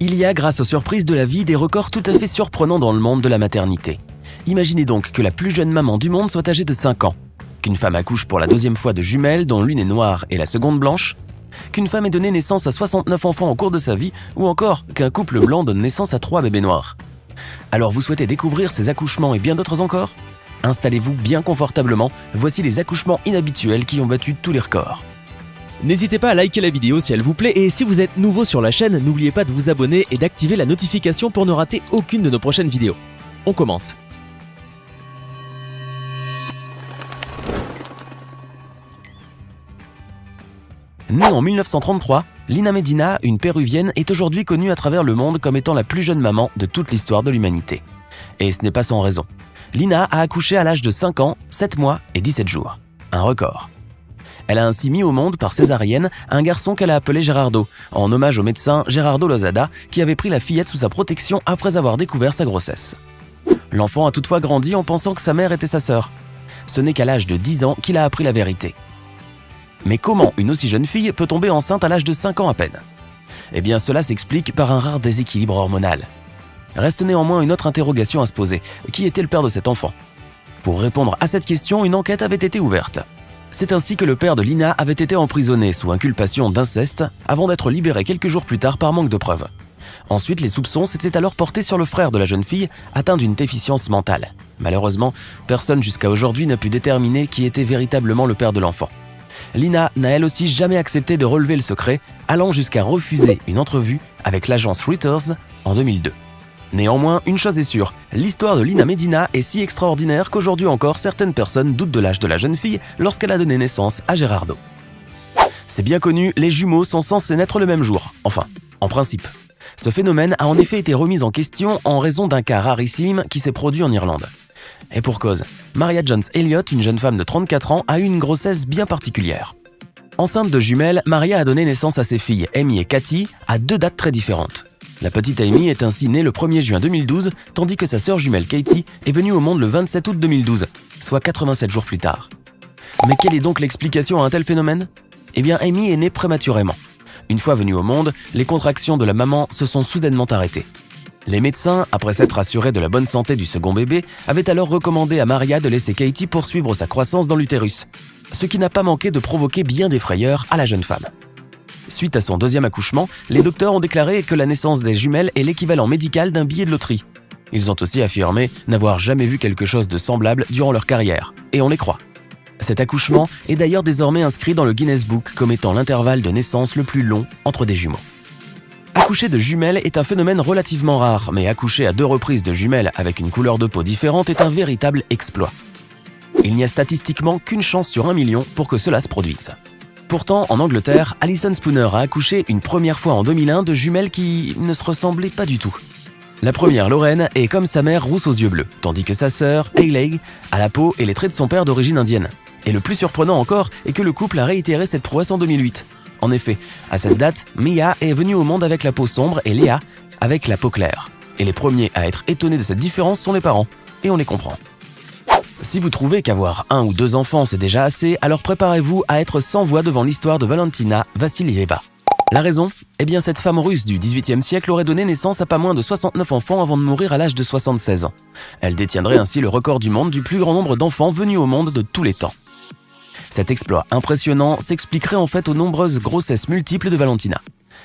Il y a, grâce aux surprises de la vie, des records tout à fait surprenants dans le monde de la maternité. Imaginez donc que la plus jeune maman du monde soit âgée de 5 ans, qu'une femme accouche pour la deuxième fois de jumelles dont l'une est noire et la seconde blanche, qu'une femme ait donné naissance à 69 enfants au cours de sa vie, ou encore qu'un couple blanc donne naissance à 3 bébés noirs. Alors vous souhaitez découvrir ces accouchements et bien d'autres encore? Installez-vous bien confortablement, voici les accouchements inhabituels qui ont battu tous les records. N'hésitez pas à liker la vidéo si elle vous plaît et si vous êtes nouveau sur la chaîne, n'oubliez pas de vous abonner et d'activer la notification pour ne rater aucune de nos prochaines vidéos. On commence. Née en 1933, Lina Medina, une péruvienne, est aujourd'hui connue à travers le monde comme étant la plus jeune maman de toute l'histoire de l'humanité. Et ce n'est pas sans raison. Lina a accouché à l'âge de 5 ans, 7 mois et 17 jours. Un record. Elle a ainsi mis au monde par césarienne un garçon qu'elle a appelé Gerardo, en hommage au médecin Gerardo Lozada qui avait pris la fillette sous sa protection après avoir découvert sa grossesse. L'enfant a toutefois grandi en pensant que sa mère était sa sœur. Ce n'est qu'à l'âge de 10 ans qu'il a appris la vérité. Mais comment une aussi jeune fille peut tomber enceinte à l'âge de 5 ans à peine? Eh bien cela s'explique par un rare déséquilibre hormonal. Reste néanmoins une autre interrogation à se poser. Qui était le père de cet enfant? Pour répondre à cette question, une enquête avait été ouverte. C'est ainsi que le père de Lina avait été emprisonné sous inculpation d'inceste avant d'être libéré quelques jours plus tard par manque de preuves. Ensuite, les soupçons s'étaient alors portés sur le frère de la jeune fille atteint d'une déficience mentale. Malheureusement, personne jusqu'à aujourd'hui n'a pu déterminer qui était véritablement le père de l'enfant. Lina n'a elle aussi jamais accepté de relever le secret, allant jusqu'à refuser une entrevue avec l'agence Reuters en 2002. Néanmoins, une chose est sûre, l'histoire de Lina Medina est si extraordinaire qu'aujourd'hui encore certaines personnes doutent de l'âge de la jeune fille lorsqu'elle a donné naissance à Gerardo. C'est bien connu, les jumeaux sont censés naître le même jour, enfin, en principe. Ce phénomène a en effet été remis en question en raison d'un cas rarissime qui s'est produit en Irlande. Et pour cause, Maria Jones Elliott, une jeune femme de 34 ans, a eu une grossesse bien particulière. Enceinte de jumelles, Maria a donné naissance à ses filles Amy et Cathy à 2 dates très différentes. La petite Amy est ainsi née le 1er juin 2012, tandis que sa sœur jumelle Katie est venue au monde le 27 août 2012, soit 87 jours plus tard. Mais quelle est donc l'explication à un tel phénomène? Eh bien, Amy est née prématurément. Une fois venue au monde, les contractions de la maman se sont soudainement arrêtées. Les médecins, après s'être assurés de la bonne santé du second bébé, avaient alors recommandé à Maria de laisser Katie poursuivre sa croissance dans l'utérus, ce qui n'a pas manqué de provoquer bien des frayeurs à la jeune femme. Suite à son deuxième accouchement, les docteurs ont déclaré que la naissance des jumelles est l'équivalent médical d'un billet de loterie. Ils ont aussi affirmé n'avoir jamais vu quelque chose de semblable durant leur carrière, et on les croit. Cet accouchement est d'ailleurs désormais inscrit dans le Guinness Book comme étant l'intervalle de naissance le plus long entre des jumeaux. Accoucher de jumelles est un phénomène relativement rare, mais accoucher à 2 reprises de jumelles avec une couleur de peau différente est un véritable exploit. Il n'y a statistiquement qu'une chance sur 1 million pour que cela se produise. Pourtant, en Angleterre, Alison Spooner a accouché une première fois en 2001 de jumelles qui ne se ressemblaient pas du tout. La première, Lorraine, est comme sa mère rousse aux yeux bleus, tandis que sa sœur, Hayley, a la peau et les traits de son père d'origine indienne. Et le plus surprenant encore est que le couple a réitéré cette prouesse en 2008. En effet, à cette date, Mia est venue au monde avec la peau sombre et Léa avec la peau claire. Et les premiers à être étonnés de cette différence sont les parents. Et on les comprend. Si vous trouvez qu'avoir 1 ou 2 enfants c'est déjà assez, alors préparez-vous à être sans voix devant l'histoire de Valentina Vassilieva. La raison? Eh bien cette femme russe du XVIIIe siècle aurait donné naissance à pas moins de 69 enfants avant de mourir à l'âge de 76 ans. Elle détiendrait ainsi le record du monde du plus grand nombre d'enfants venus au monde de tous les temps. Cet exploit impressionnant s'expliquerait en fait aux nombreuses grossesses multiples de Valentina.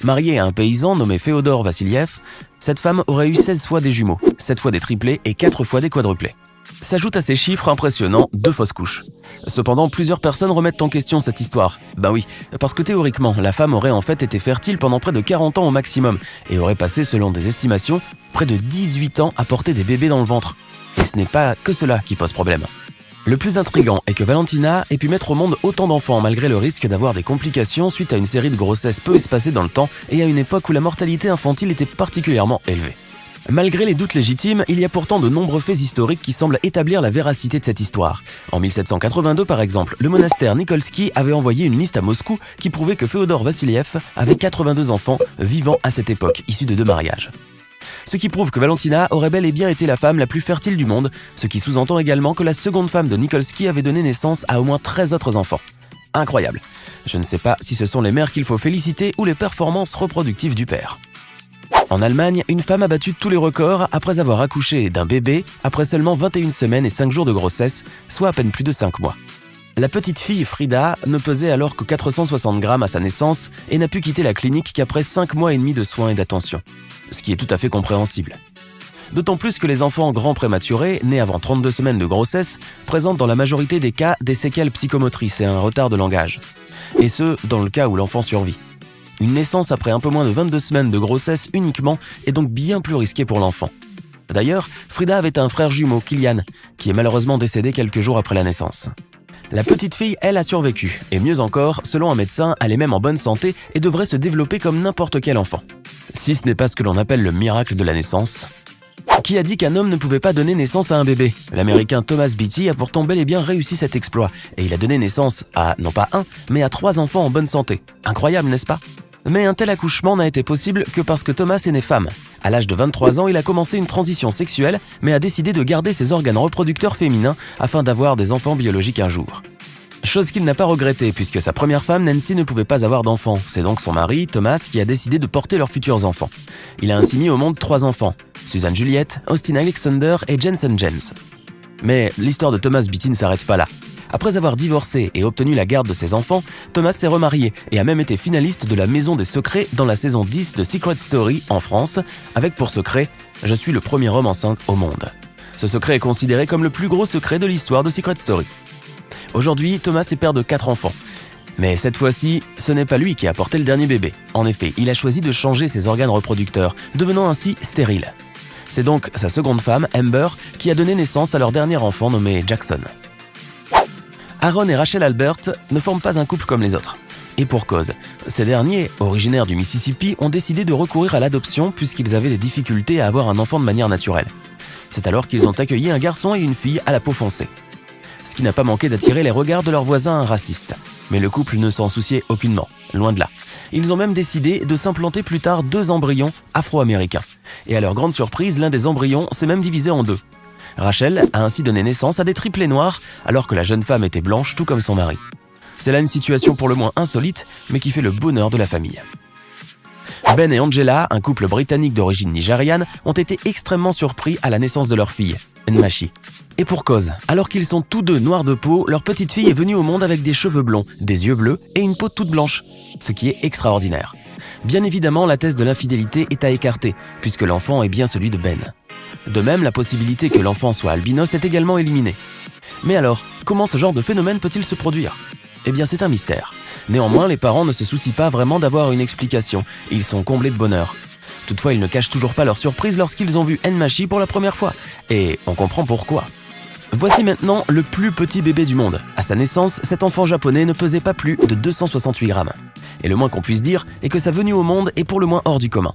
Mariée à un paysan nommé Féodor Vassiliev, cette femme aurait eu 16 fois des jumeaux, 7 fois des triplés et 4 fois des quadruplés. S'ajoute à ces chiffres impressionnants 2 fausses couches. Cependant, plusieurs personnes remettent en question cette histoire. Ben oui, parce que théoriquement, la femme aurait en fait été fertile pendant près de 40 ans au maximum et aurait passé, selon des estimations, près de 18 ans à porter des bébés dans le ventre. Et ce n'est pas que cela qui pose problème. Le plus intriguant est que Valentina ait pu mettre au monde autant d'enfants malgré le risque d'avoir des complications suite à une série de grossesses peu espacées dans le temps et à une époque où la mortalité infantile était particulièrement élevée. Malgré les doutes légitimes, il y a pourtant de nombreux faits historiques qui semblent établir la véracité de cette histoire. En 1782 par exemple, le monastère Nikolski avait envoyé une liste à Moscou qui prouvait que Féodor Vassiliev avait 82 enfants vivant à cette époque, issus de 2 mariages. Ce qui prouve que Valentina aurait bel et bien été la femme la plus fertile du monde, ce qui sous-entend également que la seconde femme de Nikolski avait donné naissance à au moins 13 autres enfants. Incroyable. Je ne sais pas si ce sont les mères qu'il faut féliciter ou les performances reproductives du père. En Allemagne, une femme a battu tous les records après avoir accouché d'un bébé après seulement 21 semaines et 5 jours de grossesse, soit à peine plus de 5 mois. La petite fille Frida ne pesait alors que 460 grammes à sa naissance et n'a pu quitter la clinique qu'après 5 mois et demi de soins et d'attention, ce qui est tout à fait compréhensible. D'autant plus que les enfants grands prématurés, nés avant 32 semaines de grossesse, présentent dans la majorité des cas des séquelles psychomotrices et un retard de langage. Et ce, dans le cas où l'enfant survit. Une naissance après un peu moins de 22 semaines de grossesse uniquement est donc bien plus risquée pour l'enfant. D'ailleurs, Frida avait un frère jumeau, Kylian, qui est malheureusement décédé quelques jours après la naissance. La petite fille, elle, a survécu, et mieux encore, selon un médecin, elle est même en bonne santé et devrait se développer comme n'importe quel enfant. Si ce n'est pas ce que l'on appelle le miracle de la naissance. Qui a dit qu'un homme ne pouvait pas donner naissance à un bébé? L'américain Thomas Beatty a pourtant bel et bien réussi cet exploit, et il a donné naissance à, non pas un, mais à 3 enfants en bonne santé. Incroyable, n'est-ce pas? Mais un tel accouchement n'a été possible que parce que Thomas est né femme. À l'âge de 23 ans, il a commencé une transition sexuelle, mais a décidé de garder ses organes reproducteurs féminins afin d'avoir des enfants biologiques un jour. Chose qu'il n'a pas regretté, puisque sa première femme, Nancy, ne pouvait pas avoir d'enfants. C'est donc son mari, Thomas, qui a décidé de porter leurs futurs enfants. Il a ainsi mis au monde 3 enfants, Susan Juliette, Austin Alexander et Jensen James. Mais l'histoire de Thomas Beatty ne s'arrête pas là. Après avoir divorcé et obtenu la garde de ses enfants, Thomas s'est remarié et a même été finaliste de la Maison des Secrets dans la saison 10 de Secret Story en France, avec pour secret « Je suis le premier homme enceinte au monde ». Ce secret est considéré comme le plus gros secret de l'histoire de Secret Story. Aujourd'hui, Thomas est père de 4 enfants. Mais cette fois-ci, ce n'est pas lui qui a porté le dernier bébé. En effet, il a choisi de changer ses organes reproducteurs, devenant ainsi stérile. C'est donc sa seconde femme, Amber, qui a donné naissance à leur dernier enfant nommé Jackson. Aaron et Rachel Albert ne forment pas un couple comme les autres. Et pour cause, ces derniers, originaires du Mississippi, ont décidé de recourir à l'adoption puisqu'ils avaient des difficultés à avoir un enfant de manière naturelle. C'est alors qu'ils ont accueilli un garçon et une fille à la peau foncée. Ce qui n'a pas manqué d'attirer les regards de leurs voisins racistes. Mais le couple ne s'en souciait aucunement, loin de là. Ils ont même décidé de s'implanter plus tard 2 embryons afro-américains. Et à leur grande surprise, l'un des embryons s'est même divisé en 2. Rachel a ainsi donné naissance à des triplés noirs, alors que la jeune femme était blanche, tout comme son mari. C'est là une situation pour le moins insolite, mais qui fait le bonheur de la famille. Ben et Angela, un couple britannique d'origine nigériane, ont été extrêmement surpris à la naissance de leur fille, Nmachi. Et pour cause, alors qu'ils sont tous deux noirs de peau, leur petite fille est venue au monde avec des cheveux blonds, des yeux bleus et une peau toute blanche, ce qui est extraordinaire. Bien évidemment, la thèse de l'infidélité est à écarter, puisque l'enfant est bien celui de Ben. De même, la possibilité que l'enfant soit albinos est également éliminée. Mais alors, comment ce genre de phénomène peut-il se produire? Eh bien, c'est un mystère. Néanmoins, les parents ne se soucient pas vraiment d'avoir une explication. Ils sont comblés de bonheur. Toutefois, ils ne cachent toujours pas leur surprise lorsqu'ils ont vu Nmachi pour la première fois. Et on comprend pourquoi. Voici maintenant le plus petit bébé du monde. À sa naissance, cet enfant japonais ne pesait pas plus de 268 grammes. Et le moins qu'on puisse dire est que sa venue au monde est pour le moins hors du commun.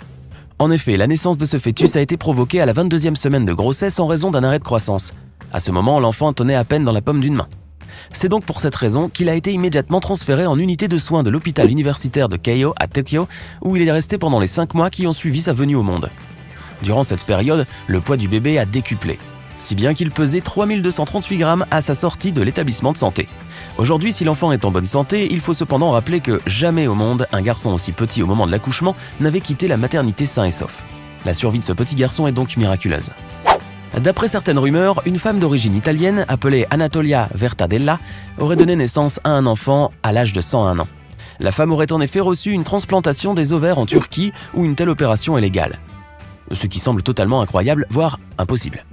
En effet, la naissance de ce fœtus a été provoquée à la 22e semaine de grossesse en raison d'un arrêt de croissance. À ce moment, l'enfant tenait à peine dans la paume d'une main. C'est donc pour cette raison qu'il a été immédiatement transféré en unité de soins de l'hôpital universitaire de Keio à Tokyo, où il est resté pendant les 5 mois qui ont suivi sa venue au monde. Durant cette période, le poids du bébé a décuplé, si bien qu'il pesait 3238 grammes à sa sortie de l'établissement de santé. Aujourd'hui, si l'enfant est en bonne santé, il faut cependant rappeler que jamais au monde, un garçon aussi petit au moment de l'accouchement n'avait quitté la maternité sain et sauf. La survie de ce petit garçon est donc miraculeuse. D'après certaines rumeurs, une femme d'origine italienne, appelée Anatolia Vertadella, aurait donné naissance à un enfant à l'âge de 101 ans. La femme aurait en effet reçu une transplantation des ovaires en Turquie où une telle opération est légale. Ce qui semble totalement incroyable, voire impossible.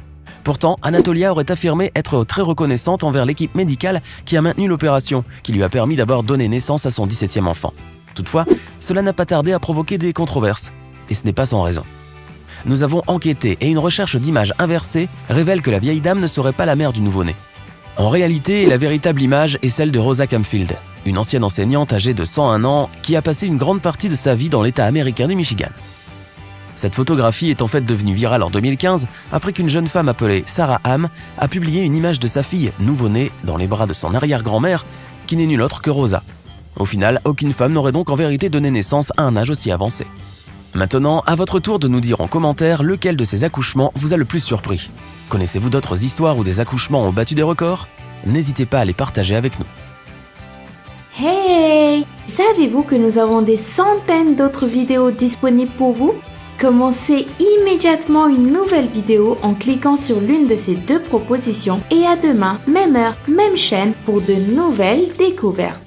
Pourtant, Anatolia aurait affirmé être très reconnaissante envers l'équipe médicale qui a maintenu l'opération, qui lui a permis d'avoir donné naissance à son 17e enfant. Toutefois, cela n'a pas tardé à provoquer des controverses, et ce n'est pas sans raison. Nous avons enquêté et une recherche d'images inversées révèle que la vieille dame ne serait pas la mère du nouveau-né. En réalité, la véritable image est celle de Rosa Camfield, une ancienne enseignante âgée de 101 ans qui a passé une grande partie de sa vie dans l'État américain du Michigan. Cette photographie est en fait devenue virale en 2015 après qu'une jeune femme appelée Sarah Ham a publié une image de sa fille nouveau-née dans les bras de son arrière-grand-mère qui n'est nulle autre que Rosa. Au final, aucune femme n'aurait donc en vérité donné naissance à un âge aussi avancé. Maintenant, à votre tour de nous dire en commentaire lequel de ces accouchements vous a le plus surpris. Connaissez-vous d'autres histoires où des accouchements ont battu des records? N'hésitez pas à les partager avec nous. Hey! Savez-vous que nous avons des centaines d'autres vidéos disponibles pour vous? Commencez immédiatement une nouvelle vidéo en cliquant sur l'une de ces deux propositions et à demain, même heure, même chaîne pour de nouvelles découvertes.